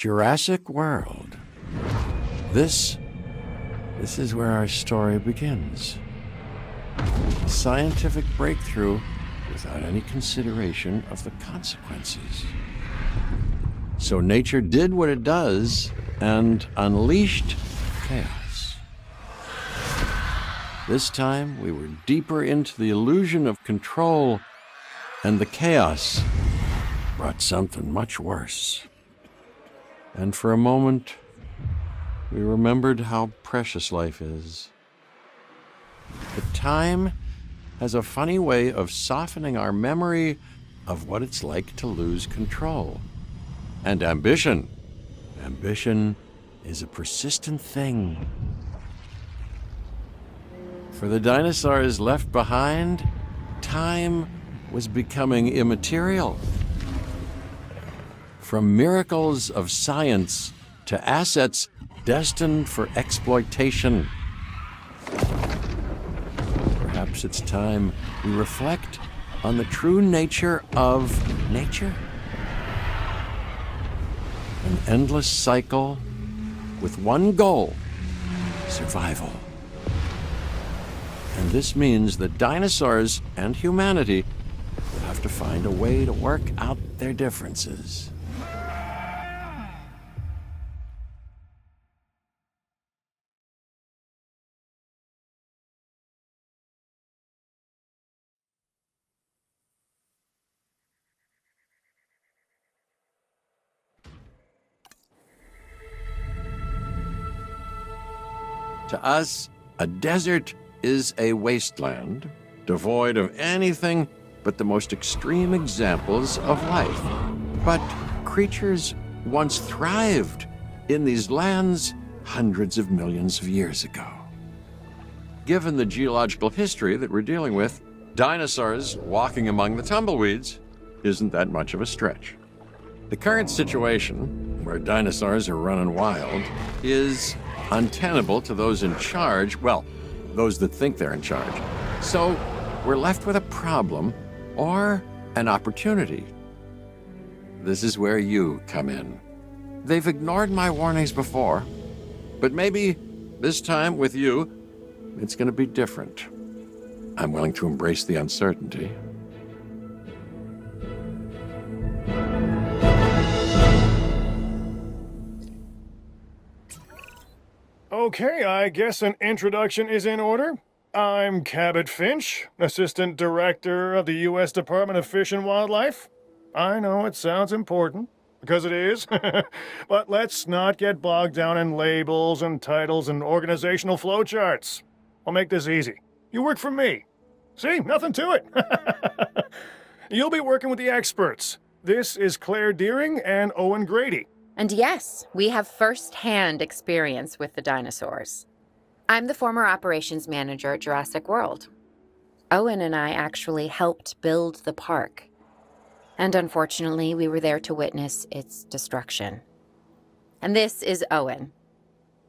Jurassic World. This is where our story begins. A scientific breakthrough without any consideration of the consequences. So nature did what it does and unleashed chaos. This time, we were deeper into the illusion of control, and the chaos brought something much worse. And for a moment, we remembered how precious life is. But time has a funny way of softening our memory of what it's like to lose control. And ambition. Ambition is a persistent thing. For the dinosaurs left behind, time was becoming immaterial. From miracles of science to assets destined for exploitation. Perhaps it's time we reflect on the true nature of nature. An endless cycle with one goal: survival. And this means that dinosaurs and humanity will have to find a way to work out their differences. To us, a desert is a wasteland, devoid of anything but the most extreme examples of life. But creatures once thrived in these lands hundreds of millions of years ago. Given the geological history that we're dealing with, dinosaurs walking among the tumbleweeds isn't that much of a stretch. The current situation, where dinosaurs are running wild, is untenable to those in charge, well, those that think they're in charge. So we're left with a problem or an opportunity. This is where you come in. They've ignored my warnings before, but maybe this time with you, it's going to be different. I'm willing to embrace the uncertainty. Okay, I guess an introduction is in order. I'm Cabot Finch, Assistant Director of the U.S. Department of Fish and Wildlife. I know it sounds important, because it is, but let's not get bogged down in labels and titles and organizational flowcharts. I'll make this easy. You work for me. See, nothing to it. You'll be working with the experts. This is Claire Deering and Owen Grady. And yes, we have first-hand experience with the dinosaurs. I'm the former operations manager at Jurassic World. Owen and I actually helped build the park. And unfortunately, we were there to witness its destruction. And this is Owen.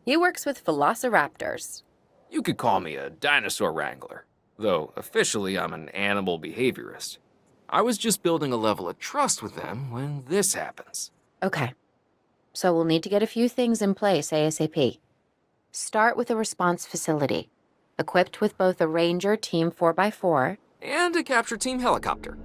He works with velociraptors. You could call me a dinosaur wrangler, though officially I'm an animal behaviorist. I was just building a level of trust with them when this happens. Okay. So we'll need to get a few things in place ASAP. Start with a response facility, equipped with both a Ranger Team 4x4 and a capture team helicopter.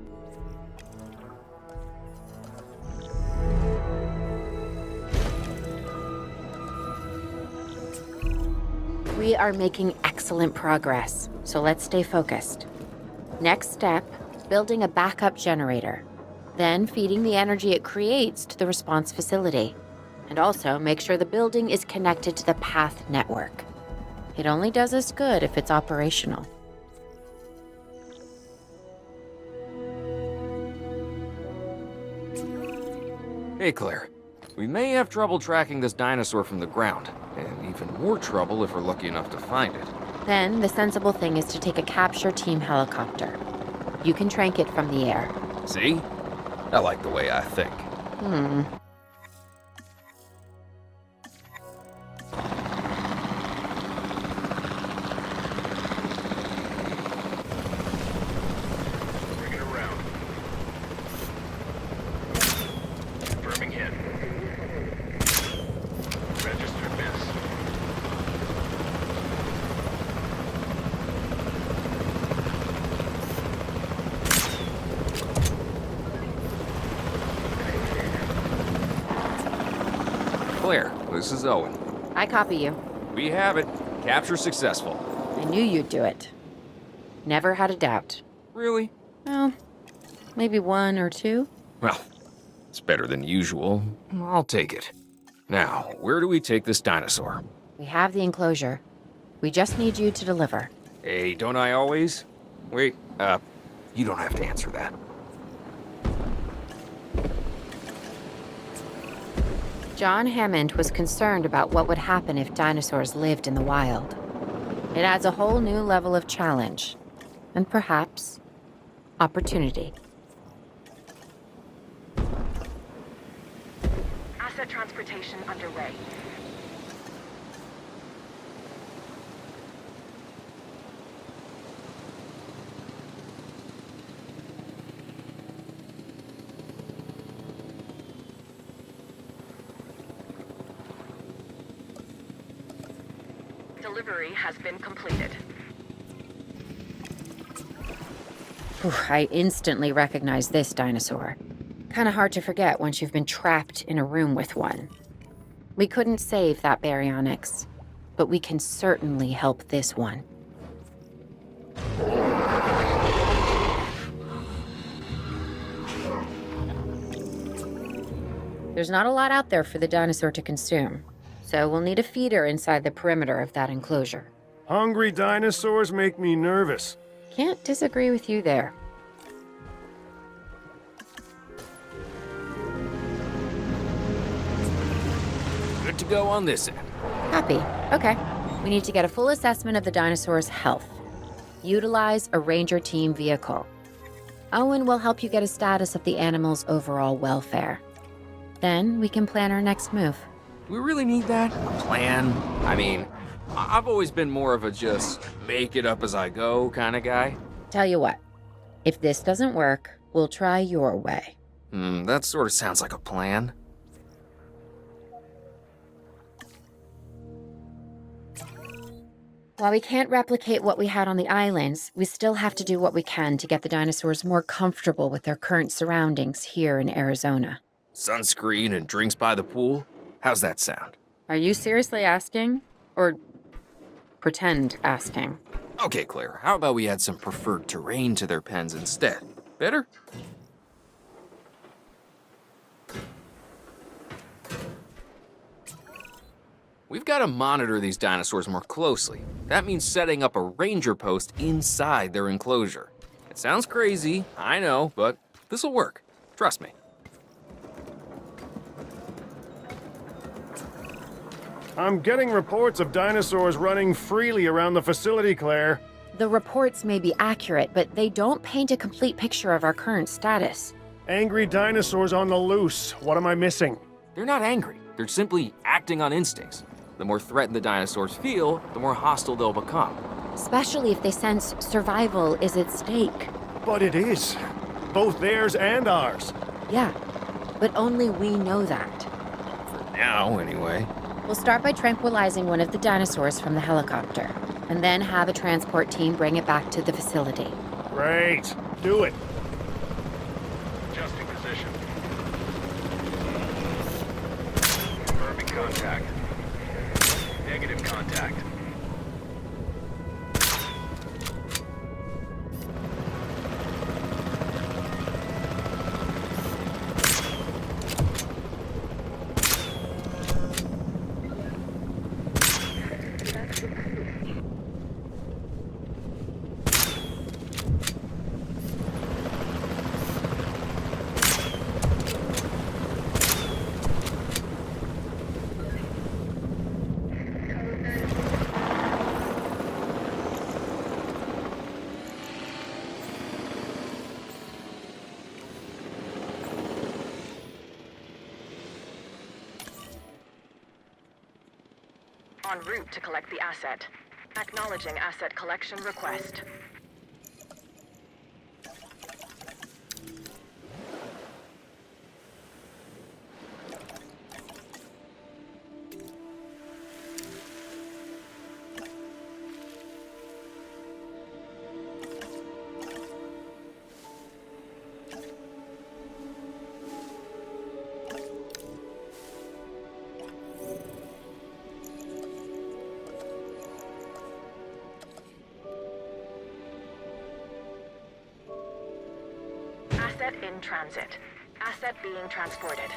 We are making excellent progress, so let's stay focused. Next step, building a backup generator, then feeding the energy it creates to the response facility. And also make sure the building is connected to the path network. It only does us good if it's operational. Hey Claire, we may have trouble tracking this dinosaur from the ground, and even more trouble if we're lucky enough to find it. Then the sensible thing is to take a capture team helicopter. You can trank it from the air. See? I like the way I think. Claire, this is Owen. I copy you. We have it. Capture successful. I knew you'd do it. Never had a doubt. Really? Well, maybe one or two. Well, it's better than usual. I'll take it. Now, where do we take this dinosaur? We have the enclosure. We just need you to deliver. Hey, don't I always? Wait, you don't have to answer that. John Hammond was concerned about what would happen if dinosaurs lived in the wild. It adds a whole new level of challenge, and perhaps opportunity. Asset transportation underway. Delivery has been completed. Whew, I instantly recognize this dinosaur. Kinda hard to forget once you've been trapped in a room with one. We couldn't save that baryonyx, but we can certainly help this one. There's not a lot out there for the dinosaur to consume, so we'll need a feeder inside the perimeter of that enclosure. Hungry dinosaurs make me nervous. Can't disagree with you there. Good to go on this end. Copy. Okay. We need to get a full assessment of the dinosaur's health. Utilize a ranger team vehicle. Owen will help you get a status of the animal's overall welfare. Then we can plan our next move. We really need that? Plan? I mean, I've always been more of a just make it up as I go kind of guy. Tell you what, if this doesn't work, we'll try your way. That sort of sounds like a plan. While we can't replicate what we had on the islands, we still have to do what we can to get the dinosaurs more comfortable with their current surroundings here in Arizona. Sunscreen and drinks by the pool? How's that sound? Are you seriously asking? Or pretend asking? Okay, Claire, how about we add some preferred terrain to their pens instead? Better? We've got to monitor these dinosaurs more closely. That means setting up a ranger post inside their enclosure. It sounds crazy, I know, but this'll work. Trust me. I'm getting reports of dinosaurs running freely around the facility, Claire. The reports may be accurate, but they don't paint a complete picture of our current status. Angry dinosaurs on the loose. What am I missing? They're not angry. They're simply acting on instincts. The more threatened the dinosaurs feel, the more hostile they'll become. Especially if they sense survival is at stake. But it is. Both theirs and ours. Yeah, but only we know that. For now, anyway. We'll start by tranquilizing one of the dinosaurs from the helicopter, and then have a transport team bring it back to the facility. Great. Do it. Adjusting position. Confirming contact. Negative contact. En route to collect the asset. Acknowledging asset collection request. Asset in transit. Asset being transported.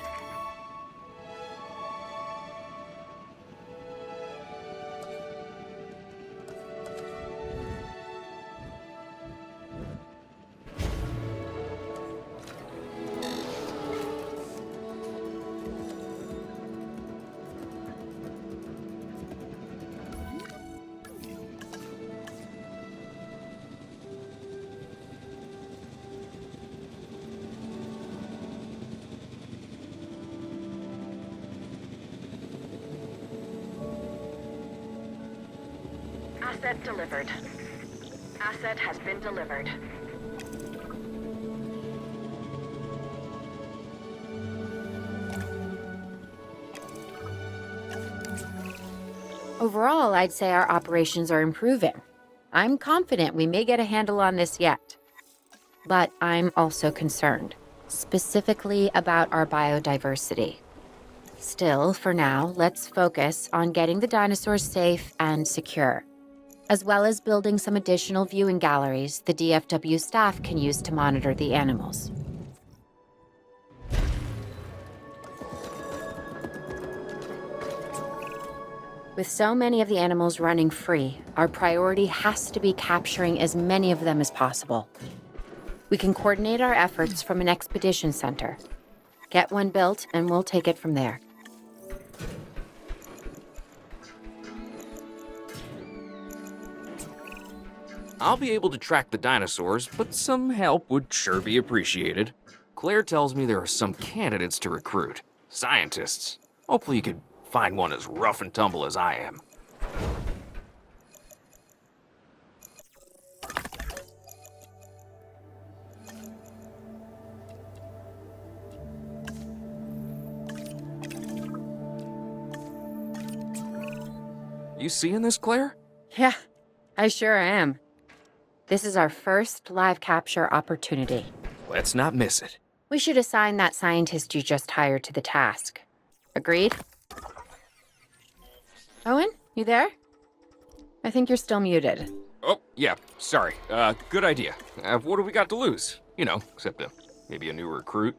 Asset delivered. Asset has been delivered. Overall, I'd say our operations are improving. I'm confident we may get a handle on this yet. But I'm also concerned, specifically about our biodiversity. Still, for now, let's focus on getting the dinosaurs safe and secure, as well as building some additional viewing galleries the DFW staff can use to monitor the animals. With so many of the animals running free, our priority has to be capturing as many of them as possible. We can coordinate our efforts from an expedition center. Get one built, and we'll take it from there. I'll be able to track the dinosaurs, but some help would sure be appreciated. Claire tells me there are some candidates to recruit. Scientists. Hopefully you could find one as rough and tumble as I am. You seeing this, Claire? Yeah, I sure am. This is our first live capture opportunity. Let's not miss it. We should assign that scientist you just hired to the task. Agreed? Owen, you there? I think you're still muted. Oh, yeah, sorry. Good idea. What do we got to lose? You know, except maybe a new recruit.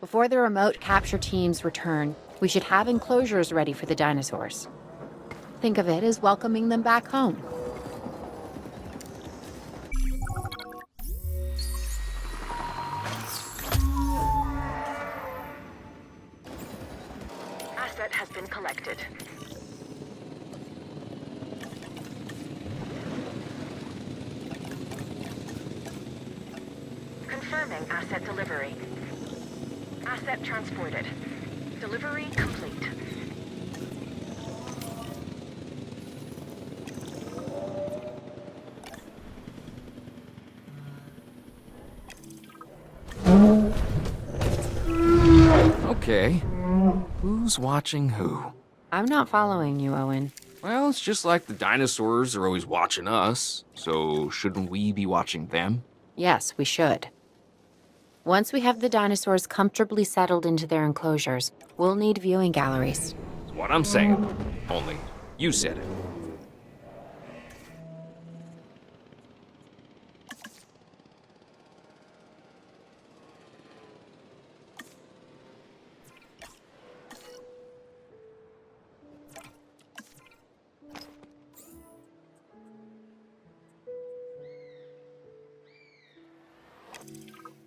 Before the remote capture teams return, we should have enclosures ready for the dinosaurs. Think of it as welcoming them back home. Asset has been collected. Confirming asset delivery. Asset transported. Delivery complete. Okay. Who's watching who? I'm not following you, Owen. Well, it's just like the dinosaurs are always watching us, so shouldn't we be watching them? Yes, we should. Once we have the dinosaurs comfortably settled into their enclosures, we'll need viewing galleries. That's what I'm saying. Only, you said it.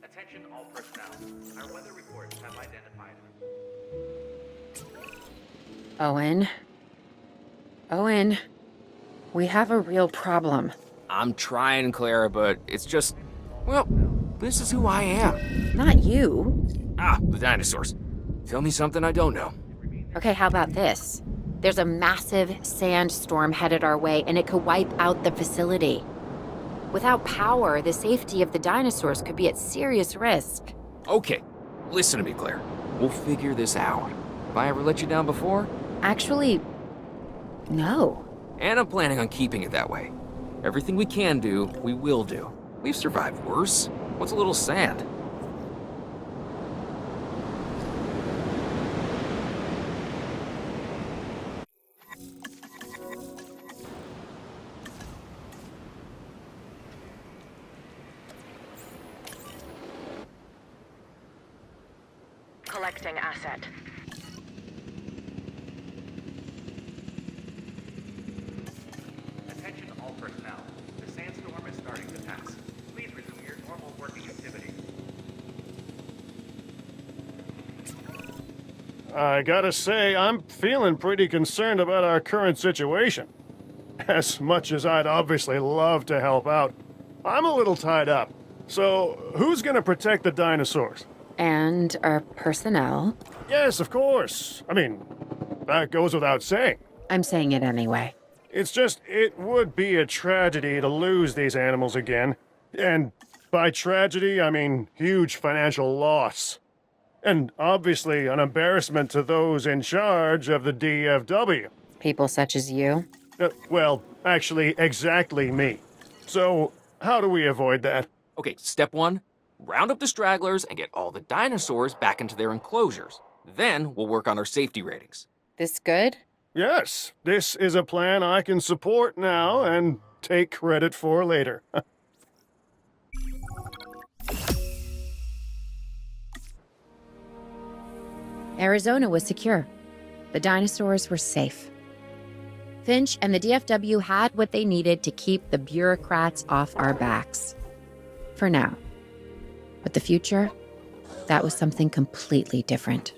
Attention all personnel. Our weather reports have identified. Owen, we have a real problem. I'm trying, Clara, but it's just, well, this is who I am. Not you. Ah, the dinosaurs. Tell me something I don't know. Okay, how about this? There's a massive sandstorm headed our way, and it could wipe out the facility. Without power, the safety of the dinosaurs could be at serious risk. Okay, listen to me, Claire. We'll figure this out. Have I ever let you down before? Actually, no. And I'm planning on keeping it that way. Everything we can do, we will do. We've survived worse. What's a little sand? Detecting asset. Attention all personnel. The sandstorm is starting to pass. Please resume your normal working activity. I gotta say, I'm feeling pretty concerned about our current situation. As much as I'd obviously love to help out, I'm a little tied up. So, who's gonna protect the dinosaurs? And our personnel. Yes, of course. I mean, that goes without saying. I'm saying it anyway. It's just, it would be a tragedy to lose these animals again. And by tragedy, I mean huge financial loss. And obviously an embarrassment to those in charge of the DFW. People such as you. Well, actually, exactly me. So, how do we avoid that? Okay, step 1, round up the stragglers and get all the dinosaurs back into their enclosures. Then we'll work on our safety ratings. This good? Yes, this is a plan I can support now and take credit for later. Arizona was secure. The dinosaurs were safe. Finch and the DFW had what they needed to keep the bureaucrats off our backs. For now. But the future, that was something completely different.